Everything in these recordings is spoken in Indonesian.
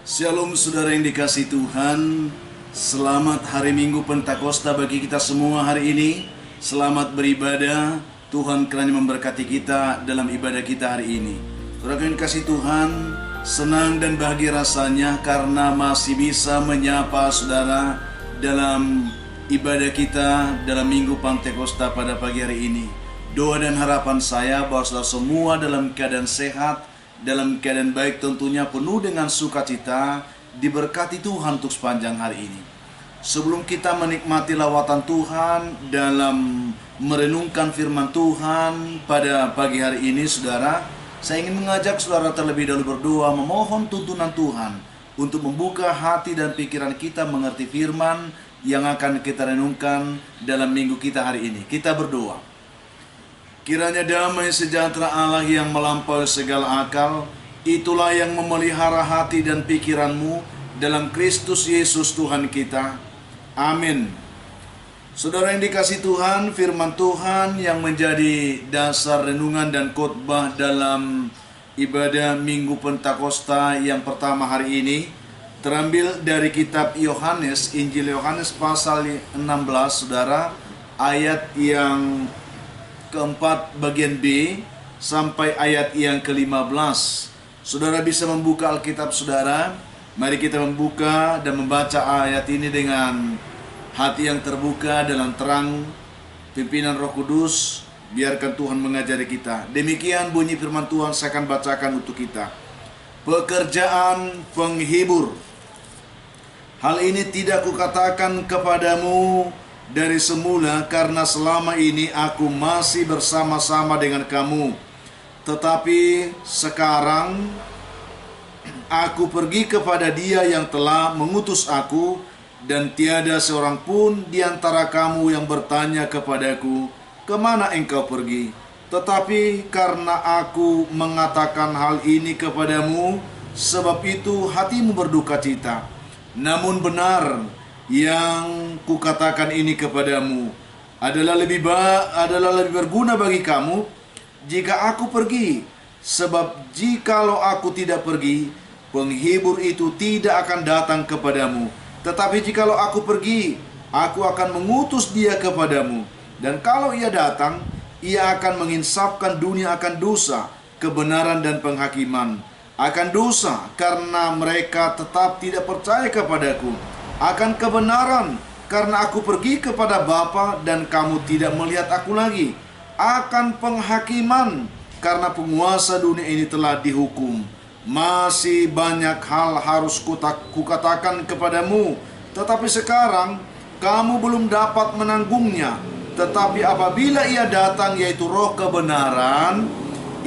Shalom saudara yang dikasihi Tuhan. Selamat hari Minggu Pentakosta bagi kita semua hari ini. Selamat beribadah. Tuhan kiranya memberkati kita dalam ibadah kita hari ini. Saudara yang dikasihi Tuhan, senang dan bahagia rasanya karena masih bisa menyapa saudara dalam ibadah kita dalam Minggu Pentakosta pada pagi hari ini. Doa dan harapan saya bahwa saudara semua dalam keadaan sehat, dalam keadaan baik, tentunya penuh dengan sukacita, diberkati Tuhan untuk sepanjang hari ini. Sebelum kita menikmati lawatan Tuhan dalam merenungkan firman Tuhan pada pagi hari ini, saudara, saya ingin mengajak saudara terlebih dahulu berdoa, memohon tuntunan Tuhan untuk membuka hati dan pikiran kita mengerti firman yang akan kita renungkan dalam minggu kita hari ini. Kita berdoa. Kiranya damai sejahtera Allah yang melampaui segala akal, itulah yang memelihara hati dan pikiranmu dalam Kristus Yesus Tuhan kita. Amin. Saudara yang dikasihi Tuhan, firman Tuhan yang menjadi dasar renungan dan khotbah dalam ibadah Minggu Pentakosta yang pertama hari ini terambil dari kitab Yohanes, Injil Yohanes pasal 16, saudara, ayat yang keempat bagian B sampai ayat yang ke-15. Saudara bisa membuka Alkitab saudara. Mari kita membuka dan membaca ayat ini dengan hati yang terbuka dalam terang pimpinan Roh Kudus. Biarkan Tuhan mengajari kita. Demikian bunyi firman Tuhan, saya akan bacakan untuk kita. Pekerjaan penghibur. Hal ini tidak kukatakan kepadamu dari semula, karena selama ini aku masih bersama-sama dengan kamu. Tetapi sekarang aku pergi kepada Dia yang telah mengutus aku, dan tiada seorang pun di antara kamu yang bertanya kepadaku, kemana engkau pergi? Tetapi karena aku mengatakan hal ini kepadamu, sebab itu hatimu berduka cita. Namun benar yang kukatakan ini kepadamu adalah lebih berguna bagi kamu jika aku pergi. Sebab jikalau aku tidak pergi, penghibur itu tidak akan datang kepadamu. Tetapi jikalau aku pergi, aku akan mengutus Dia kepadamu. Dan kalau Ia datang, Ia akan menginsafkan dunia akan dosa, kebenaran dan penghakiman. Akan dosa karena mereka tetap tidak percaya kepadaku. Akan kebenaran karena aku pergi kepada Bapa dan kamu tidak melihat aku lagi. Akan penghakiman karena penguasa dunia ini telah dihukum. Masih banyak hal harus kukatakan kepadamu, tetapi sekarang kamu belum dapat menanggungnya. Tetapi apabila Ia datang, yaitu Roh kebenaran,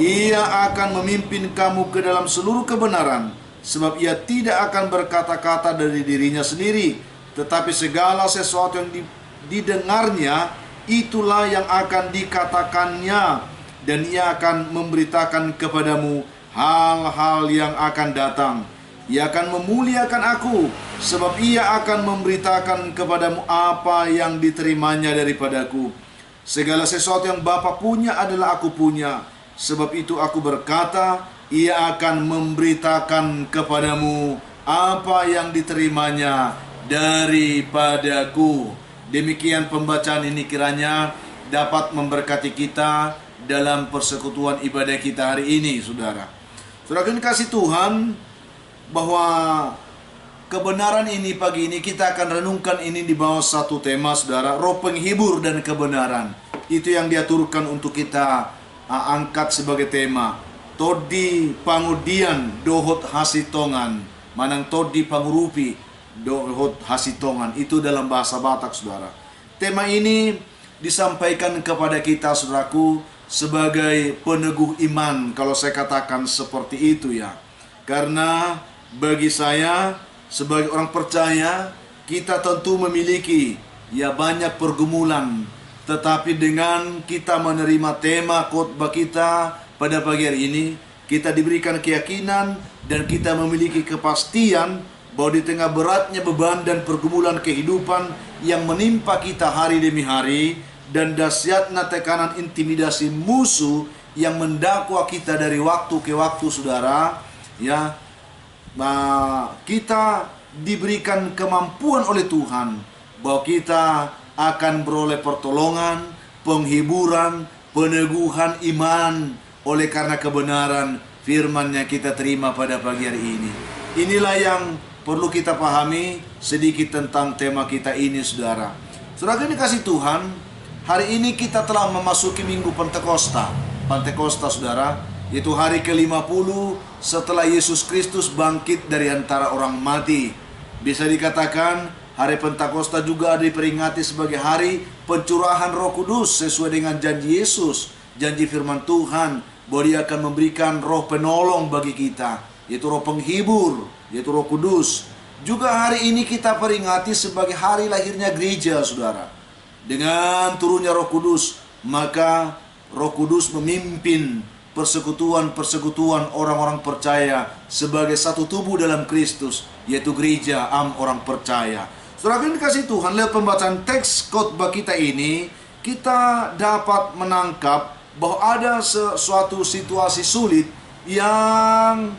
Ia akan memimpin kamu ke dalam seluruh kebenaran. Sebab Ia tidak akan berkata-kata dari dirinya sendiri, tetapi segala sesuatu yang didengarnya, itulah yang akan dikatakannya. Dan Ia akan memberitakan kepadamu hal-hal yang akan datang. Ia akan memuliakan aku, sebab Ia akan memberitakan kepadamu apa yang diterimanya daripadaku. Segala sesuatu yang Bapa punya adalah aku punya. Sebab itu aku berkata, Ia akan memberitakan kepadamu apa yang diterimanya daripadaku. Demikian pembacaan ini kiranya dapat memberkati kita dalam persekutuan ibadah kita hari ini, saudara. Saudara yang kasih Tuhan, bahwa kebenaran ini pagi ini kita akan renungkan ini di bawah satu tema, saudara, roh penghibur dan kebenaran. Itu yang diaturkan untuk kita angkat sebagai tema. Todi pangudian dohot hasitongan, manang todi pangurupi dohot hasitongan. Itu dalam bahasa Batak, saudara. Tema ini disampaikan kepada kita, saudaraku, sebagai peneguh iman, kalau saya katakan seperti itu ya. Karena bagi saya sebagai orang percaya, kita tentu memiliki ya banyak pergumulan. Tetapi dengan kita menerima tema khotbah kita pada pagi hari ini, kita diberikan keyakinan dan kita memiliki kepastian bahwa di tengah beratnya beban dan pergumulan kehidupan yang menimpa kita hari demi hari, dan dahsyatnya tekanan intimidasi musuh yang mendakwa kita dari waktu ke waktu, saudara, ya, kita diberikan kemampuan oleh Tuhan bahwa kita akan beroleh pertolongan, penghiburan, peneguhan iman oleh karena kebenaran firman yang kita terima pada pagi hari ini. Inilah yang perlu kita pahami sedikit tentang tema kita ini, saudara. Saudara yang dikasihi Tuhan, hari ini kita telah memasuki Minggu Pentakosta. Pentakosta, saudara, yaitu hari ke-50 setelah Yesus Kristus bangkit dari antara orang mati. Bisa dikatakan hari Pentakosta juga diperingati sebagai hari pencurahan Roh Kudus sesuai dengan janji Yesus, janji firman Tuhan bahwa Dia akan memberikan roh penolong bagi kita, yaitu roh penghibur, yaitu Roh Kudus. Juga hari ini kita peringati sebagai hari lahirnya gereja, saudara. Dengan turunnya Roh Kudus, maka Roh Kudus memimpin persekutuan-persekutuan orang-orang percaya sebagai satu tubuh dalam Kristus, yaitu gereja orang percaya. Saudara yang dikasihi Tuhan, lewat pembacaan teks khotbah kita ini, kita dapat menangkap bahwa ada suatu situasi sulit yang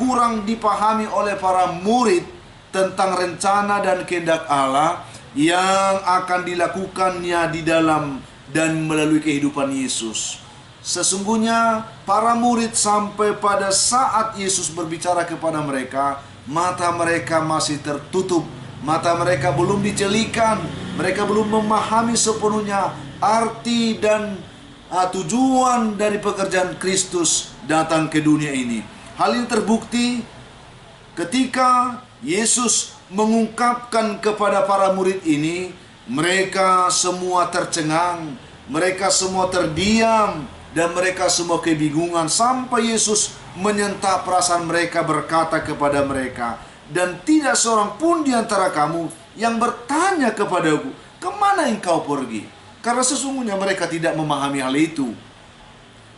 kurang dipahami oleh para murid tentang rencana dan kehendak Allah yang akan dilakukannya di dalam dan melalui kehidupan Yesus. Sesungguhnya para murid sampai pada saat Yesus berbicara kepada mereka, mata mereka masih tertutup, mata mereka belum dicelikan, mereka belum memahami sepenuhnya arti dan tujuan dari pekerjaan Kristus datang ke dunia ini. Hal ini terbukti ketika Yesus mengungkapkan kepada para murid ini, mereka semua tercengang, mereka semua terdiam, dan mereka semua kebingungan sampai Yesus menyentak perasaan mereka, berkata kepada mereka, "Dan tidak seorang pun di antara kamu yang bertanya kepadaku, kemana engkau pergi?" Karena sesungguhnya mereka tidak memahami hal itu.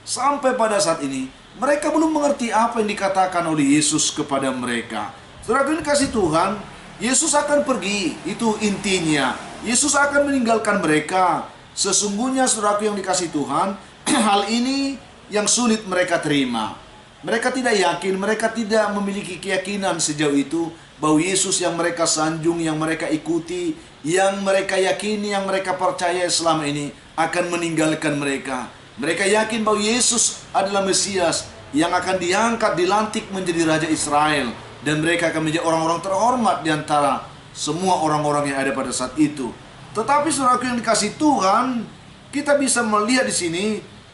Sampai pada saat ini, mereka belum mengerti apa yang dikatakan oleh Yesus kepada mereka. Saudara yang dikasihi Tuhan, Yesus akan pergi, itu intinya. Yesus akan meninggalkan mereka. Sesungguhnya saudara yang dikasihi Tuhan, hal ini yang sulit mereka terima. Mereka tidak yakin, mereka tidak memiliki keyakinan sejauh itu bahwa Yesus yang mereka sanjung, yang mereka ikuti, yang mereka yakini, yang mereka percaya selama ini akan meninggalkan mereka. Mereka yakin bahwa Yesus adalah Mesias yang akan diangkat, dilantik menjadi Raja Israel, dan mereka akan menjadi orang-orang terhormat di antara semua orang-orang yang ada pada saat itu. Tetapi saudaraku yang dikasihi Tuhan, kita bisa melihat di sini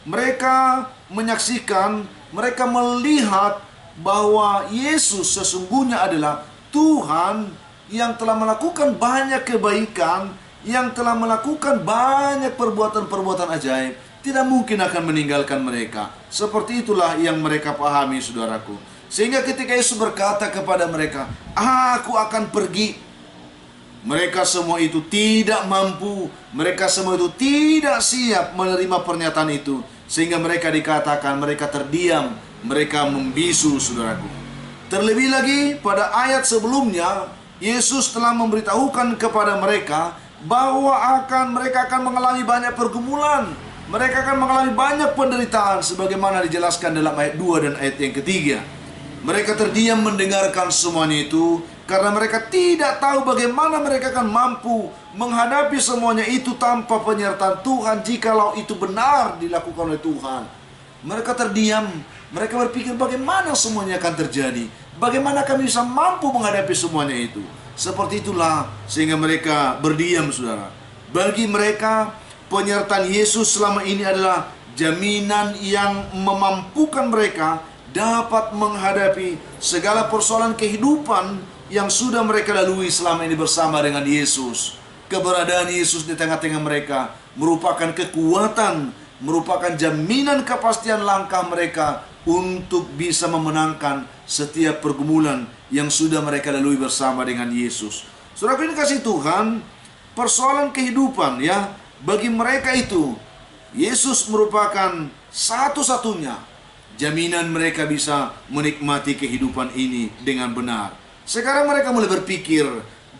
mereka menyaksikan, mereka melihat bahwa Yesus sesungguhnya adalah Tuhan yang telah melakukan banyak kebaikan, yang telah melakukan banyak perbuatan-perbuatan ajaib, tidak mungkin akan meninggalkan mereka. Seperti itulah yang mereka pahami, saudaraku. Sehingga ketika Yesus berkata kepada mereka, "Aku akan pergi," mereka semua itu tidak mampu, mereka semua itu tidak siap menerima pernyataan itu. Sehingga mereka dikatakan, mereka terdiam, mereka membisu, saudaraku. Terlebih lagi pada ayat sebelumnya, Yesus telah memberitahukan kepada mereka bahwa mereka akan mengalami banyak pergumulan, mereka akan mengalami banyak penderitaan sebagaimana dijelaskan dalam ayat 2 dan ayat yang ketiga. Mereka terdiam mendengarkan semuanya itu karena mereka tidak tahu bagaimana mereka akan mampu menghadapi semuanya itu tanpa penyertaan Tuhan jikalau itu benar dilakukan oleh Tuhan. Mereka terdiam, mereka berpikir bagaimana semuanya akan terjadi, bagaimana kami bisa mampu menghadapi semuanya itu. Seperti itulah sehingga mereka berdiam, saudara. Bagi mereka, penyertaan Yesus selama ini adalah jaminan yang memampukan mereka dapat menghadapi segala persoalan kehidupan yang sudah mereka lalui selama ini bersama dengan Yesus. Keberadaan Yesus di tengah-tengah mereka merupakan kekuatan, merupakan jaminan kepastian langkah mereka untuk bisa memenangkan setiap pergumulan yang sudah mereka lalui bersama dengan Yesus. Saudara yang dikasihi Tuhan, persoalan kehidupan ya, bagi mereka itu Yesus merupakan satu-satunya jaminan mereka bisa menikmati kehidupan ini dengan benar. Sekarang mereka mulai berpikir,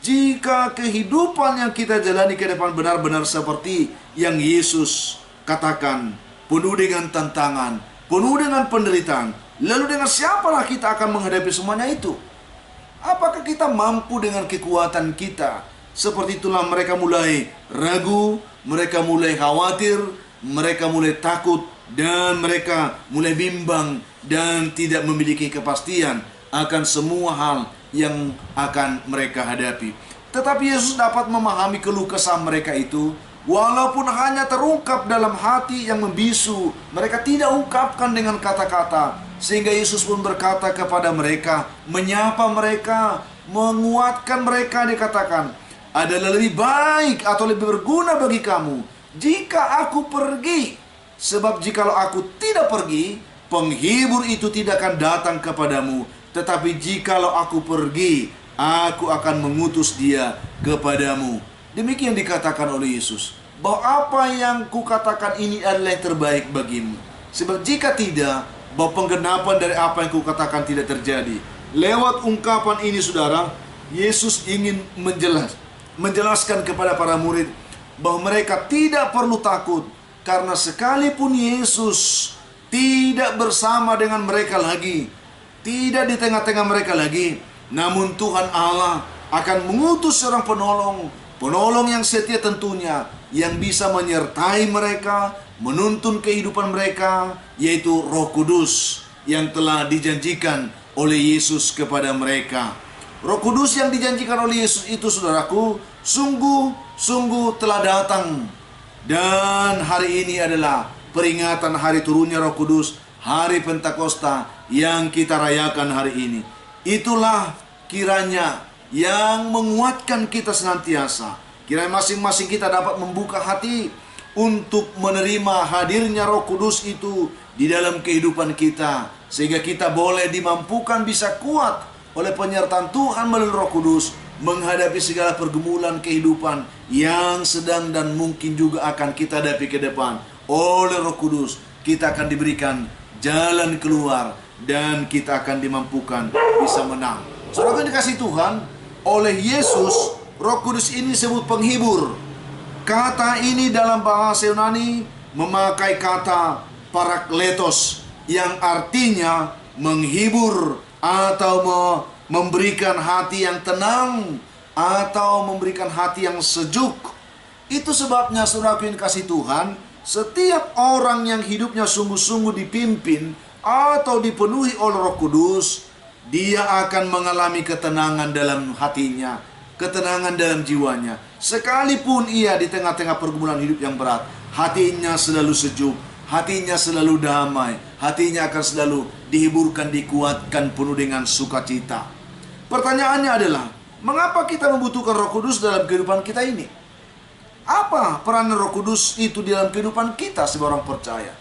jika kehidupan yang kita jalani ke depan benar-benar seperti yang Yesus katakan, penuh dengan tantangan, penuh dengan penderitaan, Lalu dengan siapalah kita akan menghadapi semuanya itu? Apakah kita mampu dengan kekuatan kita? Seperti itulah mereka mulai ragu, mereka mulai khawatir, mereka mulai takut, dan mereka mulai bimbang dan tidak memiliki kepastian akan semua hal yang akan mereka hadapi. Tetapi Yesus dapat memahami keluh kesah mereka itu, walaupun hanya terungkap dalam hati yang membisu. Mereka tidak ungkapkan dengan kata-kata, sehingga Yesus pun berkata kepada mereka, menyapa mereka, menguatkan mereka. Dikatakan, adalah lebih baik atau lebih berguna bagi kamu jika aku pergi. Sebab jikalau aku tidak pergi, penghibur itu tidak akan datang kepadamu. Tetapi jikalau aku pergi, aku akan mengutus dia kepadamu. Demikian dikatakan oleh Yesus, bahwa apa yang kukatakan ini adalah yang terbaik bagimu. Sebab jika tidak, bahwa penggenapan dari apa yang kukatakan tidak terjadi. Lewat ungkapan ini, saudara, Yesus ingin menjelaskan kepada para murid bahwa mereka tidak perlu takut, karena sekalipun Yesus tidak bersama dengan mereka lagi, tidak di tengah-tengah mereka lagi, namun Tuhan Allah akan mengutus seorang penolong yang setia tentunya, yang bisa menyertai mereka, menuntun kehidupan mereka, yaitu Roh Kudus yang telah dijanjikan oleh Yesus kepada mereka. Roh Kudus yang dijanjikan oleh Yesus itu, saudaraku, sungguh telah datang. Dan hari ini adalah peringatan hari turunnya Roh Kudus, hari Pentakosta yang kita rayakan hari ini. Itulah kiranya yang menguatkan kita senantiasa. Kiranya masing-masing kita dapat membuka hati untuk menerima hadirnya Roh Kudus itu di dalam kehidupan kita, sehingga kita boleh dimampukan bisa kuat oleh penyertaan Tuhan melalui Roh Kudus menghadapi segala pergumulan kehidupan yang sedang dan mungkin juga akan kita hadapi ke depan. Oleh Roh Kudus kita akan diberikan jalan keluar dan kita akan dimampukan bisa menang. Saudara yang dikasihi Tuhan, oleh Yesus Roh Kudus ini disebut penghibur. Kata ini dalam bahasa Yunani memakai kata parakletos, yang artinya menghibur atau memberikan hati yang tenang, atau memberikan hati yang sejuk. Itu sebabnya, saudara yang kasih Tuhan, setiap orang yang hidupnya sungguh-sungguh dipimpin atau dipenuhi oleh Roh Kudus, dia akan mengalami ketenangan dalam hatinya, ketenangan dalam jiwanya. Sekalipun ia di tengah-tengah pergumulan hidup yang berat, hatinya selalu sejuk, hatinya selalu damai, hatinya akan selalu dihiburkan, dikuatkan, penuh dengan sukacita. Pertanyaannya adalah, mengapa kita membutuhkan Roh Kudus dalam kehidupan kita ini? Apa peran Roh Kudus itu di dalam kehidupan kita sebagai orang percaya?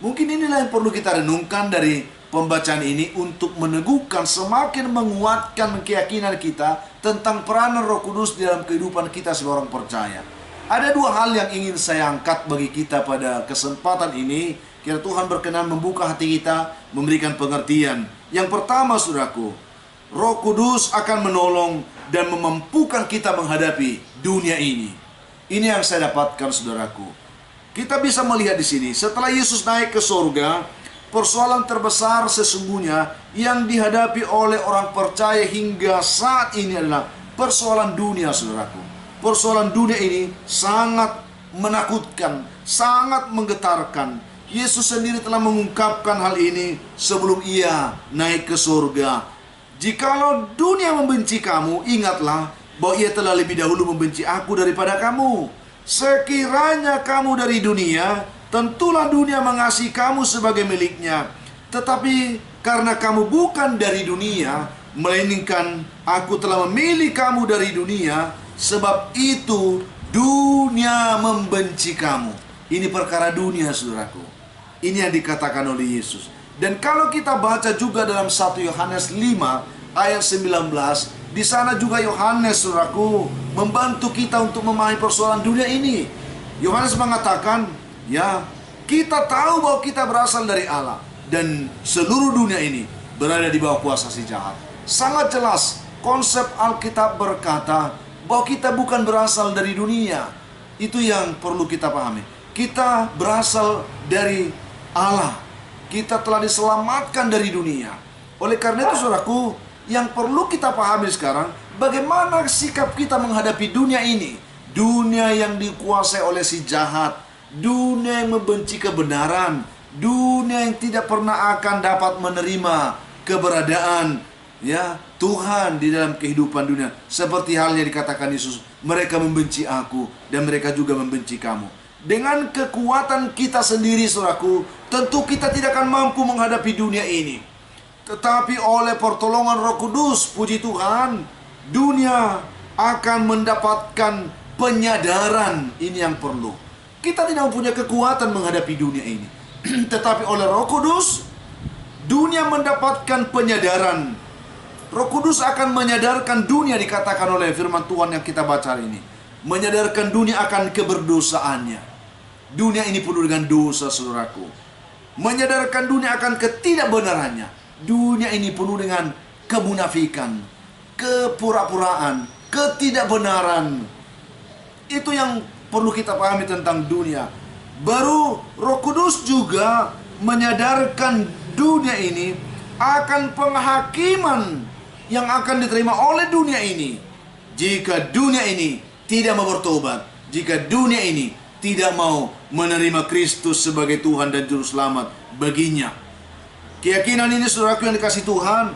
Mungkin inilah yang perlu kita renungkan dari pembacaan ini, untuk meneguhkan, semakin menguatkan keyakinan kita tentang peranan Roh Kudus di dalam kehidupan kita sebagai orang percaya. Ada dua hal yang ingin saya angkat bagi kita pada kesempatan ini. Kira Tuhan berkenan membuka hati kita, memberikan pengertian. Yang pertama, saudaraku, Roh Kudus akan menolong dan memampukan kita menghadapi dunia ini. Ini yang saya dapatkan, saudaraku. Kita bisa melihat di sini, setelah Yesus naik ke surga, persoalan terbesar sesungguhnya yang dihadapi oleh orang percaya hingga saat ini adalah persoalan dunia, saudaraku. Persoalan dunia ini sangat menakutkan, sangat menggetarkan. Yesus sendiri telah mengungkapkan hal ini sebelum ia naik ke surga. Jikalau dunia membenci kamu, ingatlah bahwa ia telah lebih dahulu membenci aku daripada kamu. Sekiranya kamu dari dunia, tentulah dunia mengasihi kamu sebagai miliknya. Tetapi karena kamu bukan dari dunia, melainkan aku telah memilih kamu dari dunia, sebab itu dunia membenci kamu. Ini perkara dunia, saudaraku. Ini yang dikatakan oleh Yesus. Dan kalau kita baca juga dalam 1 Yohanes 5 ayat 19, di sana juga Yohanes, saudaraku, membantu kita untuk memahami persoalan dunia ini. Yohanes mengatakan, ya, kita tahu bahwa kita berasal dari Allah, dan seluruh dunia ini berada di bawah kuasa si jahat. Sangat jelas konsep Alkitab berkata bahwa kita bukan berasal dari dunia. Itu yang perlu kita pahami. Kita berasal dari Allah. kita telah diselamatkan dari dunia. Oleh karena itu saudaraku, yang perlu kita pahami sekarang, bagaimana sikap kita menghadapi dunia ini. Dunia yang dikuasai oleh si jahat, dunia yang membenci kebenaran, dunia yang tidak pernah akan dapat menerima keberadaan Tuhan di dalam kehidupan dunia. Seperti halnya dikatakan Yesus, mereka membenci aku dan mereka juga membenci kamu. Dengan kekuatan kita sendiri saudaraku, tentu kita tidak akan mampu menghadapi dunia ini. Tetapi oleh pertolongan Roh Kudus, puji Tuhan, dunia akan mendapatkan penyadaran. Ini yang perlu. Kita tidak mempunyai kekuatan menghadapi dunia ini. Tetapi oleh Roh Kudus, dunia mendapatkan penyadaran. Roh Kudus akan menyadarkan dunia, dikatakan oleh firman Tuhan yang kita baca hari ini. Menyadarkan dunia akan keberdosaannya. Dunia ini penuh dengan dosa, saudaraku. Menyadarkan dunia akan ketidakbenarannya. Dunia ini penuh dengan kemunafikan, kepura-puraan, ketidakbenaran. Itu yang perlu kita pahami tentang dunia. Baru Roh Kudus juga menyadarkan dunia ini akan penghakiman yang akan diterima oleh dunia ini jika dunia ini tidak mau bertobat, jika dunia ini tidak mau menerima Kristus sebagai Tuhan dan Juru Selamat baginya. Keyakinan ini saudaraku yang dikasih Tuhan,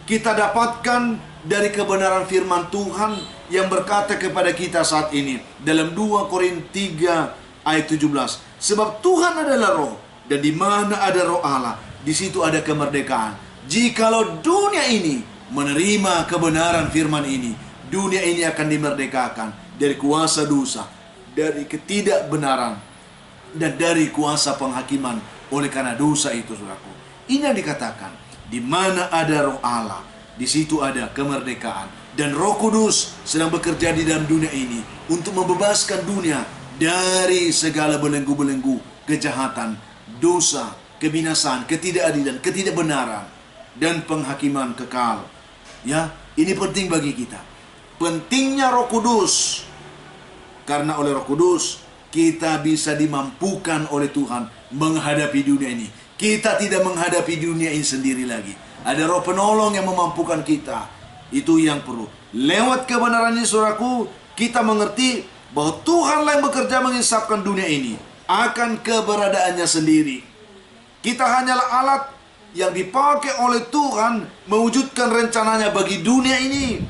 kita dapatkan dari kebenaran firman Tuhan yang berkata kepada kita saat ini dalam 2 Korintus 3 ayat 17. Sebab Tuhan adalah roh, dan di mana ada roh Allah, di situ ada kemerdekaan. Jikalau dunia ini menerima kebenaran firman ini, dunia ini akan dimerdekakan dari kuasa dosa, dari ketidakbenaran, dan dari kuasa penghakiman oleh karena dosa itu, saudaraku. Ini yang dikatakan, di mana ada roh Allah, di situ ada kemerdekaan. Dan Roh Kudus sedang bekerja di dalam dunia ini untuk membebaskan dunia dari segala belenggu-belenggu kejahatan, dosa, kebinasaan, ketidakadilan, ketidakbenaran, dan penghakiman kekal. Ini penting bagi kita. Pentingnya Roh Kudus, karena oleh Roh Kudus kita bisa dimampukan oleh Tuhan menghadapi dunia ini. Kita tidak menghadapi dunia ini sendiri lagi. Ada roh penolong yang memampukan kita. Itu yang perlu. Lewat kebenaran ini, saudaraku, kita mengerti bahwa Tuhanlah yang bekerja mengisapkan dunia ini akan keberadaannya sendiri. Kita hanyalah alat yang dipakai oleh Tuhan mewujudkan rencananya bagi dunia ini.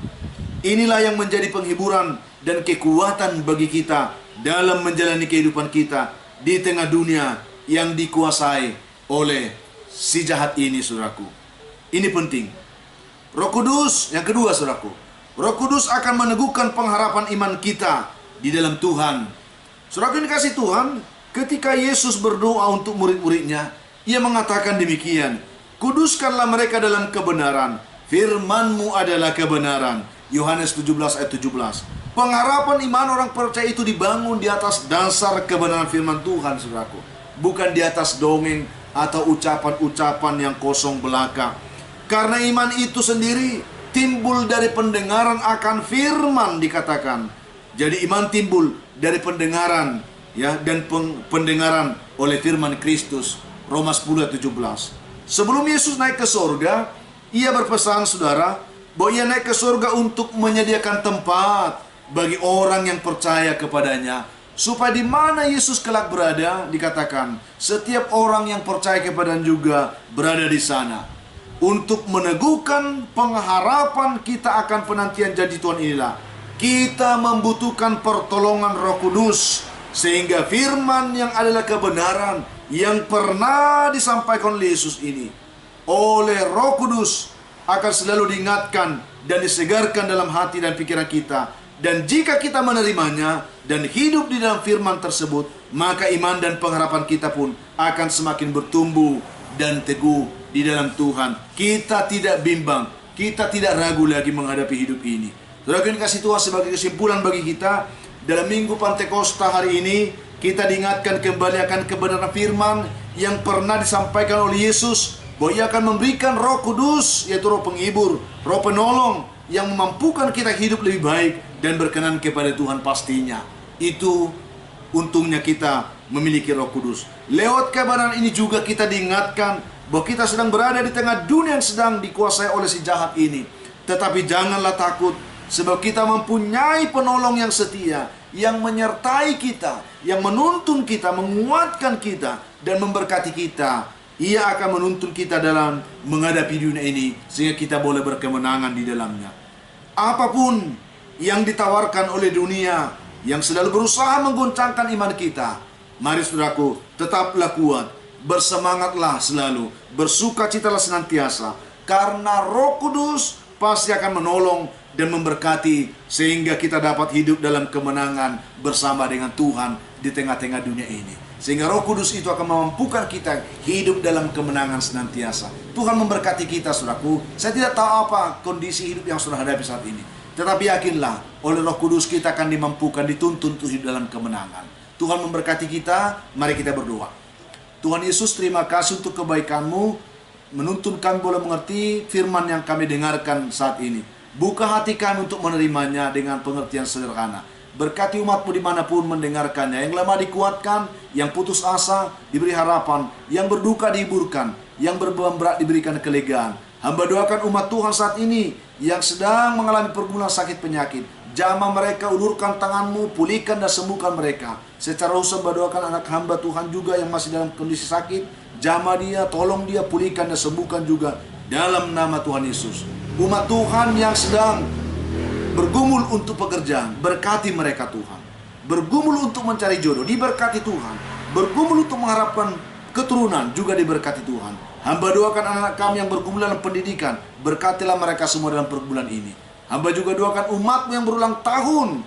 Inilah yang menjadi penghiburan dan kekuatan bagi kita dalam menjalani kehidupan kita di tengah dunia yang dikuasai oleh si jahat ini, saudaraku. Ini penting. Roh Kudus yang kedua, saudaraku. Roh Kudus akan meneguhkan pengharapan iman kita di dalam Tuhan. Saudaraku yang dikasih Tuhan, ketika Yesus berdoa untuk murid-muridnya, Ia mengatakan demikian, kuduskanlah mereka dalam kebenaran, firman-Mu adalah kebenaran. Yohanes 17 ayat 17. Pengharapan iman orang percaya itu dibangun di atas dasar kebenaran firman Tuhan, saudaraku. Bukan di atas dongeng atau ucapan-ucapan yang kosong belaka. Karena iman itu sendiri timbul dari pendengaran akan firman, dikatakan. Jadi iman timbul dari pendengaran, dan pendengaran oleh firman Kristus. Roma 10 ayat 17. Sebelum Yesus naik ke surga, Ia berpesan, saudara, bahwa Ia naik ke surga untuk menyediakan tempat bagi orang yang percaya kepadanya, supaya di mana Yesus kelak berada, dikatakan setiap orang yang percaya kepadanya juga berada di sana. Untuk meneguhkan pengharapan kita akan penantian janji Tuhan inilah, kita membutuhkan pertolongan Roh Kudus, sehingga firman yang adalah kebenaran yang pernah disampaikan oleh Yesus ini oleh Roh Kudus akan selalu diingatkan dan disegarkan dalam hati dan pikiran kita. Dan jika kita menerimanya dan hidup di dalam firman tersebut, maka iman dan pengharapan kita pun akan semakin bertumbuh dan teguh di dalam Tuhan. Kita tidak bimbang, kita tidak ragu lagi menghadapi hidup ini. Saudara yang kasih Tuhan, sebagai kesimpulan bagi kita dalam Minggu Pantekosta hari ini, kita diingatkan kembali akan kebenaran firman yang pernah disampaikan oleh Yesus, bahwa Ia akan memberikan Roh Kudus, yaitu Roh penghibur, Roh penolong yang memampukan kita hidup lebih baik dan berkenan kepada Tuhan pastinya. Itu untungnya kita memiliki Roh Kudus. Lewat kebenaran ini juga kita diingatkan bahwa kita sedang berada di tengah dunia yang sedang dikuasai oleh si jahat ini. Tetapi janganlah takut, sebab kita mempunyai penolong yang setia, yang menyertai kita, yang menuntun kita, menguatkan kita, dan memberkati kita. Ia akan menuntun kita dalam menghadapi dunia ini, sehingga kita boleh berkemenangan di dalamnya. Apapun yang ditawarkan oleh dunia, yang selalu berusaha menggoncangkan iman kita, mari saudaraku, tetaplah kuat, bersemangatlah selalu, bersukacitalah senantiasa, karena Roh Kudus pasti akan menolong dan memberkati, sehingga kita dapat hidup dalam kemenangan bersama dengan Tuhan di tengah-tengah dunia ini. Sehingga Roh Kudus itu akan memampukan kita hidup dalam kemenangan senantiasa. Tuhan memberkati kita, saudaraku. Saya tidak tahu apa kondisi hidup yang saudara hadapi saat ini, tetapi yakinlah, oleh Roh Kudus kita akan dimampukan, dituntun untuk hidup dalam kemenangan. Tuhan memberkati kita. Mari kita berdoa. Tuhan Yesus, terima kasih untuk kebaikan-Mu, menuntun kami boleh mengerti firman yang kami dengarkan saat ini. Buka hati kami untuk menerimanya dengan pengertian sederhana. Berkati umat-Mu dimanapun mendengarkannya. Yang lemah dikuatkan, yang putus asa diberi harapan, yang berduka dihiburkan, yang berbeban berat diberikan kelegaan. Hamba doakan umat Tuhan saat ini yang sedang mengalami pergumulan sakit penyakit. Jamah mereka, ulurkan tangan-Mu, pulihkan dan sembuhkan mereka. Secara khusus hamba doakan anak hamba Tuhan juga yang masih dalam kondisi sakit. Jamah dia, tolong dia, pulihkan dan sembuhkan juga dalam nama Tuhan Yesus. Umat Tuhan yang sedang bergumul untuk pekerjaan, berkati mereka Tuhan. Bergumul untuk mencari jodoh, diberkati Tuhan. Bergumul untuk mengharapkan keturunan, juga diberkati Tuhan. Hamba doakan anak kami yang bergumul dalam pendidikan, berkatilah mereka semua dalam pergumulan ini. Hamba juga doakan umat-Mu yang berulang tahun,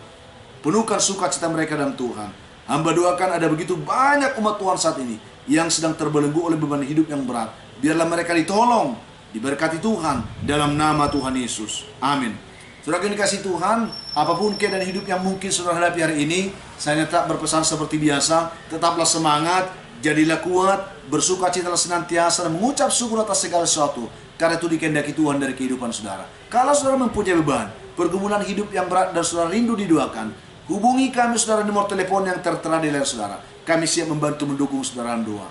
penuhkan sukacita mereka dalam Tuhan. Hamba doakan ada begitu banyak umat Tuhan saat ini yang sedang terbelenggu oleh beban hidup yang berat. Biarlah mereka ditolong, diberkati Tuhan dalam nama Tuhan Yesus. Amin. Saudara yang dikasihi Tuhan, apapun keadaan hidup yang mungkin saudara hadapi hari ini, saya tetap berpesan seperti biasa, tetaplah semangat, jadilah kuat, bersukacitalah senantiasa, dan mengucap syukur atas segala sesuatu, karena itu dikehendaki Tuhan dari kehidupan saudara. Kalau saudara mempunyai beban, pergumulan hidup yang berat dan saudara rindu didoakan, hubungi kami saudara di nomor telepon yang tertera di layar saudara. Kami siap membantu mendukung saudara doa.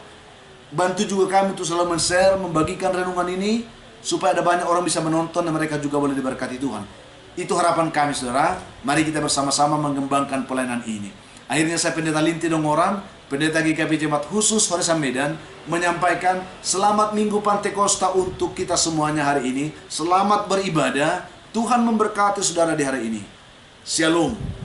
Bantu juga kami untuk selalu men-share, membagikan renungan ini, supaya ada banyak orang bisa menonton dan mereka juga boleh diberkati Tuhan. Itu harapan kami saudara. Mari kita bersama-sama mengembangkan pelayanan ini. Akhirnya saya Pendeta Linti Dongoran, Pendeta GKP Jemaat Khusus Horesan Medan, menyampaikan selamat Minggu Pantekosta untuk kita semuanya hari ini. Selamat beribadah. Tuhan memberkati saudara di hari ini. Shalom.